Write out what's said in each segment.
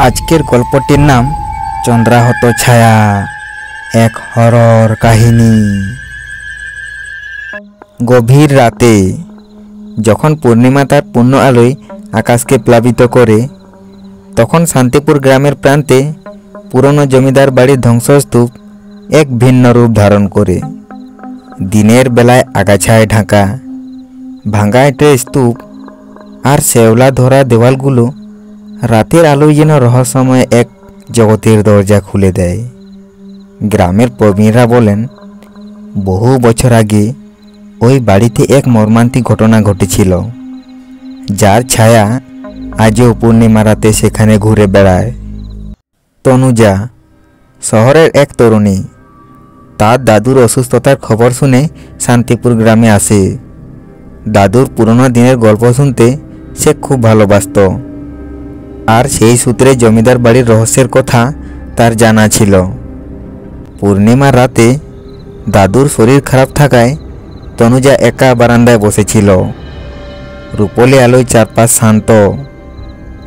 আজকের গল্পটির নাম চন্দ্রাহত ছায়া, এক হরর কাহিনী। গভীর রাতে যখন পূর্ণিমা তার পূর্ণ আলোয় আকাশকে প্লাবিত করে, তখন শান্তিপুর গ্রামের প্রান্তে পুরনো জমিদার বাড়ির ধ্বংসস্তূপ এক ভিন্ন রূপ ধারণ করে। দিনের বেলায় আগাছায় ঢাকা ভাঙা একটা স্তূপ আর শেওলা ধরা দেওয়ালগুলো রাতের আলোয় যেন রহস্যময় এক জগতের দরজা খুলে দেয়। গ্রামের প্রবীণরা বলেন, বহু বছর আগে ওই বাড়িতে এক মর্মান্তিক ঘটনা ঘটেছিল, যার ছায়া আজও পূর্ণিমা রাতে সেখানে ঘুরে বেড়ায়। তনুজা শহরের এক তরুণী, তার দাদুর অসুস্থতার খবর শুনে শান্তিপুর গ্রামে আসে। দাদুর পুরনো দিনের গল্প শুনতে সে খুব ভালোবাসত, আর সেই সূত্রে জমিদার বাড়ির রহস্যের কথা তার জানা ছিল। পূর্ণিমার রাতে দাদুর শরীর খারাপ থাকায় তনুজা একা বারান্দায় বসেছিল। রূপলি আলোয় চারপাশ শান্ত,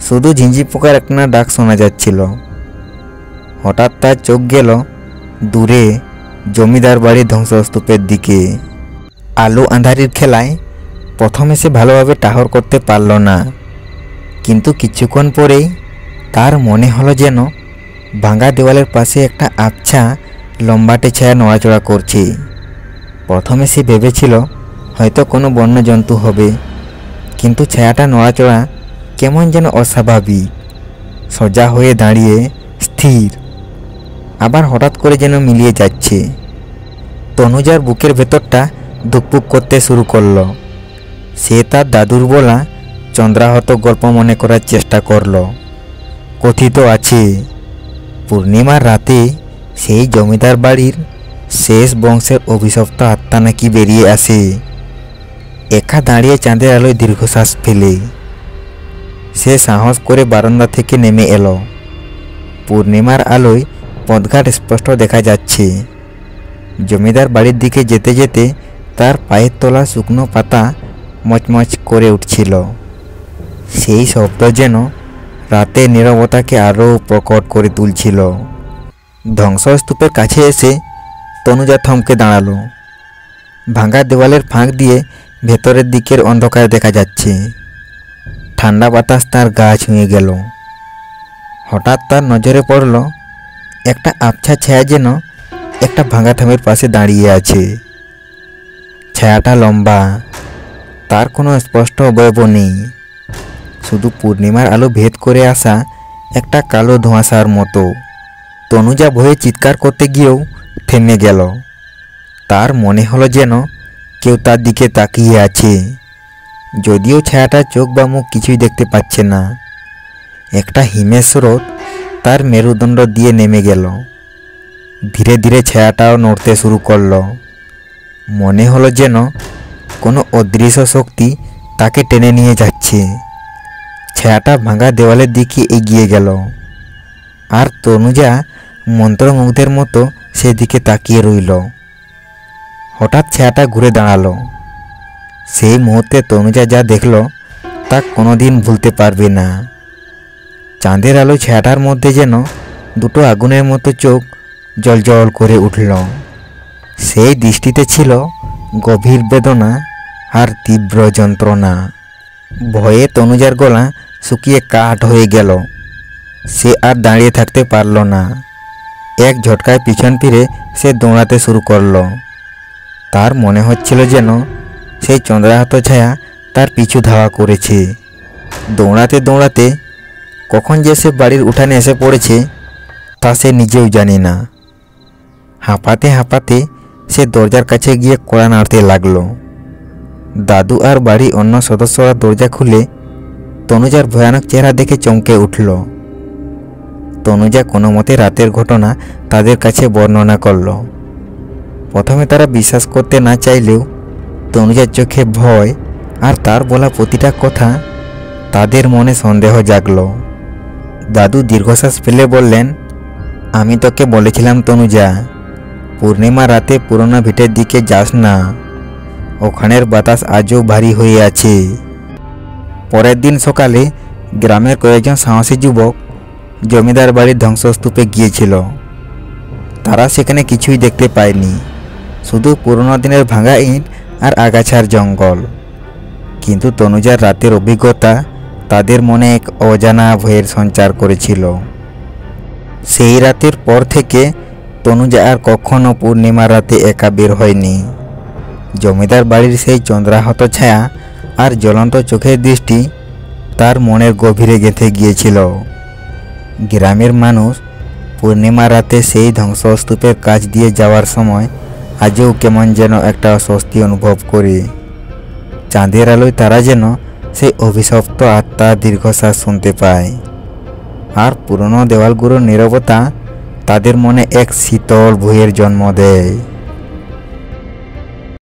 শুধু ঝিঁঝি পোকার একটা ডাক শোনা যাচ্ছিল। হঠাৎ তার চোখ গেল দূরে জমিদার বাড়ির ধ্বংসস্তূপের দিকে। আলো আঁধারির খেলায় প্রথমে সে ভালোভাবে টাহর করতে পারল না, কিন্তু কিছুক্ষণ পরেই তার মনে হলো যেন ভাঙা দেওয়ালের পাশে একটা আবছা লম্বাটে ছায়া নড়াচড়া করছে। প্রথমে সে ভেবেছিল হয়তো কোনো বন্যজন্তু হবে, কিন্তু ছায়াটা নড়াচড়া কেমন যেন অস্বাভাবিক, সোজা হয়ে দাঁড়িয়ে স্থির, আবার হঠাৎ করে যেন মিলিয়ে যাচ্ছে। তনুজার বুকের ভেতরটা ধুকপুক করতে শুরু করলো। সে তার দাদুর বলা চন্দ্রাহত গল্প মনে করার চেষ্টা করল। কথিত আছে, পূর্ণিমার রাতে সেই জমিদার বাড়ির শেষ বংশের অভিশপ্ত আত্মা নাকি বেরিয়ে আসে, একা দাঁড়িয়ে চাঁদের আলোয় দীর্ঘশ্বাস ফেলে। সে সাহস করে বারান্দা থেকে নেমে এলো। পূর্ণিমার আলোয় পথঘাট স্পষ্ট দেখা যাচ্ছে। জমিদার বাড়ির দিকে যেতে যেতে তার পায়ের তলা শুকনো পাতা মচমচ করে উঠছিল। সেই শব্দ যেন রাতের নীরবতাকে আরও প্রকট করে তুলছিল। ধ্বংসস্তূপের কাছে এসে তনুজা থমকে দাঁড়ালো। ভাঙা দেওয়ালের ফাঁক দিয়ে ভেতরের দিকের অন্ধকার দেখা যাচ্ছে। ঠান্ডা বাতাস তার গা ছুঁয়ে গেল। হঠাৎ তার নজরে পড়ল একটা আবছা ছায়া যেন একটা ভাঙা থামের পাশে দাঁড়িয়ে আছে। ছায়াটা লম্বা, তার কোনো স্পষ্ট অবয়ব নেই, শুধু পূর্ণিমার আলো ভেদ করে আসা একটা কালো ধোঁয়াশার মতো। তনুজা ভয়ে চিৎকার করতে গিয়েও থেমে গেল। তার মনে হলো যেন কেউ তার দিকে তাকিয়ে আছে, যদিও ছায়াটার চোখ বা মুখ কিছুই দেখতে পাচ্ছে না। একটা হিমের স্রোত তার মেরুদণ্ড দিয়ে নেমে গেল। ধীরে ধীরে ছায়াটাও নড়তে শুরু করলো। মনে হলো যেন কোনো অদৃশ্য শক্তি তাকে টেনে নিয়ে যাচ্ছে। ছায়াটা ভাঙা দেওয়ালের দিকে এগিয়ে গেল, আর তনুজা মন্ত্রমুগ্ধের মতো সেদিকে তাকিয়ে রইল। হঠাৎ ছায়াটা ঘুরে দাঁড়ালো। সেই মুহূর্তে তনুজা যা দেখল তা কোনোদিন ভুলতে পারবে না। চাঁদের আলো ছায়াটার মধ্যে যেন দুটো আগুনের মতো চোখ জ্বলজ্বল করে উঠল। সেই দৃষ্টিতে ছিল গভীর বেদনা আর তীব্র যন্ত্রণা। ভয়ে তনুজার গলা শুকিয়ে কাঠ হয়ে গেল। সে আর দাঁড়িয়ে থাকতে পারল না। এক ঝটকায় পিছন ফিরে সে দৌড়াতে শুরু করল। তার মনে হচ্ছিল যেন সেই চন্দ্রাহত ছায়া তার পিছু ধাওয়া করেছে। দৌড়াতে দৌড়াতে কখন যে সে বাড়ির উঠানে এসে পড়েছে তা সে নিজেও জানে না। হাঁপাতে হাঁপাতে সে দরজার কাছে গিয়ে কড়া নাড়তে লাগলো। দাদু আর বাড়ির অন্য সদস্যরা দরজা খুলে তনুজার ভয়ানক চেহারা দেখে চমকে উঠল। তনুজা কোনো মতে রাতের ঘটনা তাদের কাছে বর্ণনা করল। প্রথমে তারা বিশ্বাস করতে না চাইলেও তনুজার চোখে ভয় আর তার বলা প্রতিটা কথা তাদের মনে সন্দেহ জাগল। দাদু দীর্ঘশ্বাস ফেলে বললেন, আমি তোকে বলেছিলাম তনুজা, পূর্ণিমা রাতে পুরোনো ভিটের দিকে যাস না, ওখানের বাতাস আজও ভারী হয়ে আছে। পরের দিন সকালে গ্রামের কয়েকজন সাহসী যুবক জমিদার বাড়ির ধ্বংসস্তূপে গিয়েছিল। তারা সেখানে কিছুই দেখতে পায়নি, শুধু পুরনো দিনের ভাঙা ইট আর আগাছার জঙ্গল। কিন্তু তনুজার রাতের অভিজ্ঞতা তাদের মনে এক অজানা ভয়ের সঞ্চার করেছিল। সেই রাতের পর থেকে তনুজা আর কখনো পূর্ণিমা রাতে একা বের হয়নি। জমিদার বাড়ির সেই চন্দ্রাহত ছায়া আর জ্বলন্ত চোখের দৃষ্টি তার মনের গভীরে গেঁথে গিয়েছিল। গ্রামের মানুষ পূর্ণিমা রাতে সেই ধ্বংসস্তূপের কাছ দিয়ে যাওয়ার সময় আজও কেমন যেন একটা স্বস্তি অনুভব করে। চাঁদের আলোয় তারা যেন সেই অভিশপ্ত আত্মার দীর্ঘশ্বাস শুনতে পায়। আর পুরনো দেওয়ালগুলোর নীরবতা তাদের মনে এক শীতল ভয়ের জন্ম দেয়।